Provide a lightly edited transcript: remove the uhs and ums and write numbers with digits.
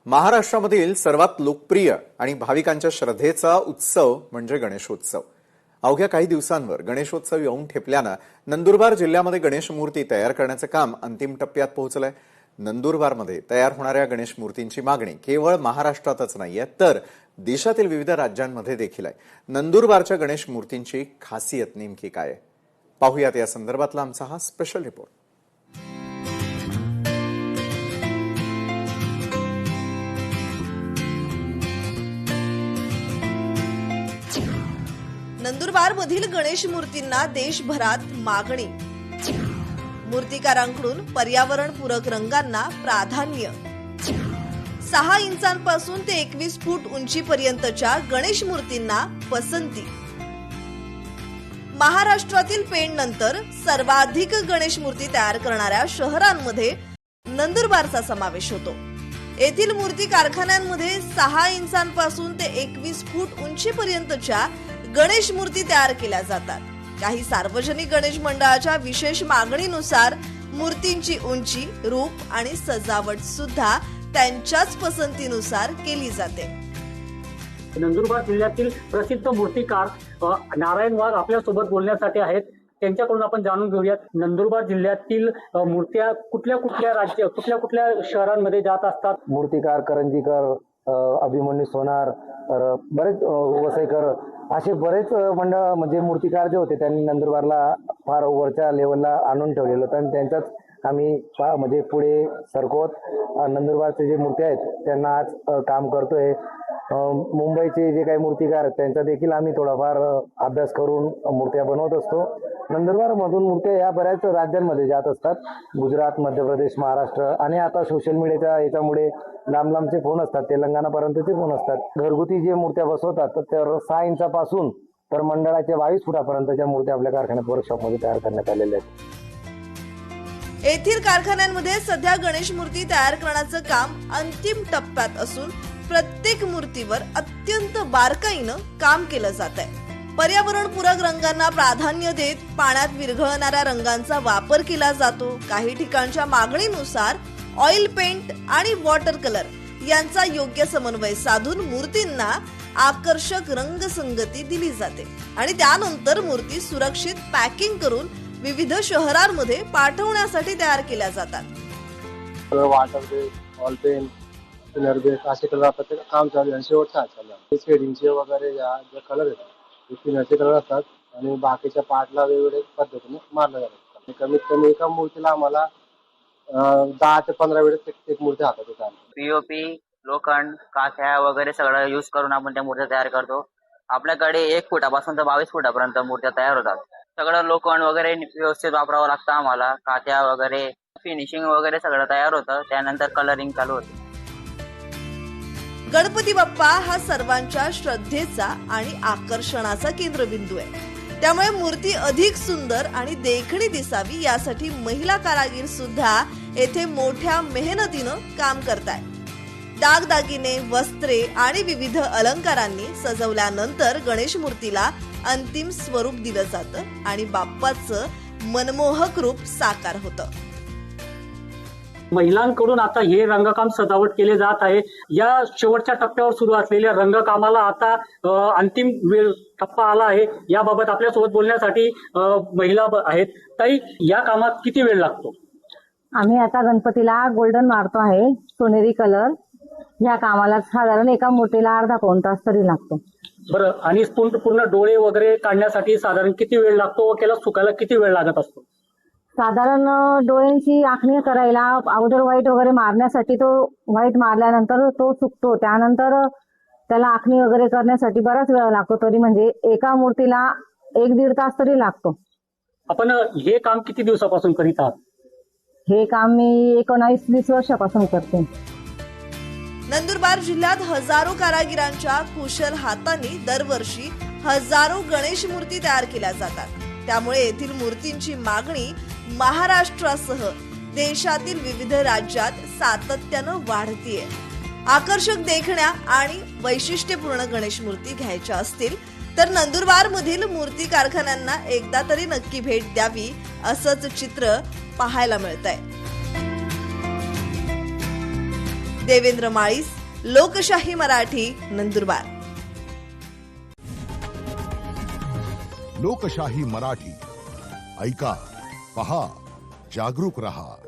महाराष्ट्रामधील सर्वात लोकप्रिय आणि भाविकांच्या श्रद्धेचा उत्सव म्हणजे गणेशोत्सव. अवघ्या काही दिवसांवर गणेशोत्सव येऊन ठेपल्यानं नंदुरबार जिल्ह्यामध्ये गणेश मूर्ती तयार करण्याचं काम अंतिम टप्प्यात पोहोचलंय. नंदुरबारमध्ये तयार होणाऱ्या गणेश मूर्तींची मागणी केवळ महाराष्ट्रातच नाहीये तर देशातील विविध राज्यांमध्ये देखील आहे. नंदुरबारच्या गणेश मूर्तींची खासियत नेमकी काय आहे पाहूयात या संदर्भातला आमचा हा स्पेशल रिपोर्ट. नंदुरबार मधील गणेश मूर्तींना देशभरात मागणी. मूर्तिकारांकडून पर्यावरणपूरक रंगांना प्राधान्य. 6 इंचांपासून ते 21 फूट उंचीपर्यंतच्या गणेश मूर्तींना पसंती. महाराष्ट्रातील पेण नंतर सर्वाधिक गणेश मूर्ती तयार करणाऱ्या शहरांमध्ये नंदुरबारचा समावेश होतो. येथील मूर्ती कारखान्यांमध्ये 6 इंचांपासून ते 21 फूट उंचीपर्यंतच्या गणेश मूर्ती तयार केल्या जातात. काही सार्वजनिक गणेश मंडळाच्या विशेष मागणीनुसार मूर्तींची उंची, रूप आणि सजावट सुद्धा त्यांच्याच पसंतीनुसार केली जाते. नंदुरबार जिल्ह्यातील प्रसिद्ध मूर्तिकार नारायण वाघ आपल्या सोबत बोलण्यासाठी आहेत. त्यांच्याकडून आपण जाणून घेऊयात नंदुरबार जिल्ह्यातील मूर्त्या कुठल्या कुठल्या शहरांमध्ये जात असतात. मूर्तिकार करंजीकर, अभिमन्यू सोनार, बरेच वसईकर असे बरेच मंडळ म्हणजे मूर्तिकार जे होते त्यांनी नंदुरबारला फार वरच्या लेवलला आणून ठेवलेलं होतं आणि त्यांच्याच आम्ही म्हणजे पुढे सरकवत नंदुरबारचे जे मूर्ती आहेत त्यांना आज काम करतोय. मुंबईचे जे काही मूर्तिकार आहेत त्यांचा देखील आम्ही थोडाफार अभ्यास करून मूर्त्या बनवत असतो. नंदुरबार मधून मूर्त्या या बऱ्याच राज्यांमध्ये जात असतात. गुजरात, मध्य प्रदेश, महाराष्ट्र आणि आता सोशल मीडियाच्या याच्यामुळे लांब लांबचे फोन असतात, तेलंगणापर्यंतचे फोन असतात. घरगुती जे मूर्त्या बसवतात तर 6 इंचापासून तर मंडळाच्या 22 फुटापर्यंतच्या मूर्त्या आपल्या कारखान्यात वर्कशॉपमध्ये तयार करण्यात आलेल्या आहेत. येथील कारखान्यांमध्ये सध्या गणेश मूर्ती तयार करण्याचं काम अंतिम टप्प्यात असून प्रत्येक मूर्तीवर अत्यंत बारकाईनं काम केलं जात आहे. पर्यावरणपूरक रंगांना प्राधान्य देत पाण्यात विरघळणाऱ्या रंगांचा वापर केला जातो. काही ठिकाणच्या मागणीनुसार ऑइल पेंट आणि वॉटर कलर यांचा योग्य समन्वय साधून मूर्तींना आकर्षक रंगसंगती दिली जाते आणि त्यानंतर मूर्ती सुरक्षित पॅकिंग करून विविध शहरांमध्ये पाठवण्यासाठी तयार केल्या जातात. Water base, oil paint, colour base असे कलर आता ते काम चालू आहे. शेवटचा चालू आहे. शेडिंगचे वगैरे या जे कलर आहेत ते पिण्याचे कलर असतात आणि बाकीच्या पार्टला वेगवेगळ्या पद्धतीने मारलं जातात. कमीत कमी एका मूर्तीला आम्हाला 10 ते 15 वेळेस एक मूर्ती हातात येतात. पीओपी, लोखंड, काथ्या वगैरे सगळं यूज करून आपण त्या मूर्त्या तयार करतो. आपल्याकडे 1 फुटापासून तर 22 फुटापर्यंत मूर्त्या तयार होतात. सगळं लोखंड वगैरे व्यवस्थित वापरावं लागतं आम्हाला. काथ्या वगैरे, फिनिशिंग वगैरे सगळं तयार होतं. त्यानंतर कलरिंग चालू होतं. गणपती बाप्पा हा सर्वांच्या श्रद्धेचा आणि आकर्षणाचा केंद्रबिंदू आहे. त्यामुळे मूर्ती अधिक सुंदर आणि देखणी दिसावी यासाठी महिला कारागीर सुद्धा येथे मोठ्या मेहनतीनं काम करतायत. दागदागिने, वस्त्रे आणि विविध अलंकारांनी सजवल्यानंतर गणेश मूर्तीला अंतिम स्वरूप दिलं जातं आणि बाप्पाचं मनमोहक रूप साकार होतं. महिलांकडून आता हे रंगकाम सजावट केले जात आहे. या शेवटच्या टप्प्यावर सुरू असलेल्या रंगकामाला आता अंतिम वेळ टप्पा आला आहे. याबाबत आपल्यासोबत बोलण्यासाठी महिला आहेत. ताई, या कामात किती वेळ लागतो? आम्ही आता गणपतीला गोल्डन मारतो आहे, सोनेरी कलर. या कामाला साधारण एका मूर्तीला अर्धा पाऊण तास तरी लागतो. बरं, आणि पूर्ण डोळे वगैरे काढण्यासाठी साधारण किती वेळ लागतो व त्याला सुकायला किती वेळ लागत असतो? साधारण डोळ्यांची आखणी करायला अगोदर व्हाईट वगैरे मारण्यासाठी तो व्हाईट मारल्यानंतर तो सुकतो. त्यानंतर त्याला आखणी वगैरे करण्यासाठी बराच वेळ लागतो. तरी म्हणजे एका मूर्तीला 1-1.5 तास तरी लागतो. आपण हे काम किती दिवसापासून करीत आहात? हे काम मी 19-20 वर्षापासून करते. नंदुरबार जिल्ह्यात हजारो कारागिरांच्या कुशल हातांनी दरवर्षी हजारो गणेश मूर्ती तयार केल्या जातात. त्यामुळे येथील मूर्तींची मागणी महाराष्ट्रासह देशातील विविध राज्यात सातत्यानं वाढतीये. आकर्षक देखण्या आणि वैशिष्ट्यपूर्ण गणेश मूर्ती घ्यायच्या असतील तर नंदुरबार मधील मूर्ती कारखान्यांना एकदा तरी नक्की भेट द्यावी असंच चित्र पाहायला मिळतंय. देवेंद्र माळीस, लोकशाही मराठी, नंदुरबार. लोकशाही मराठी ऐका, पहा, जागरूक रहा.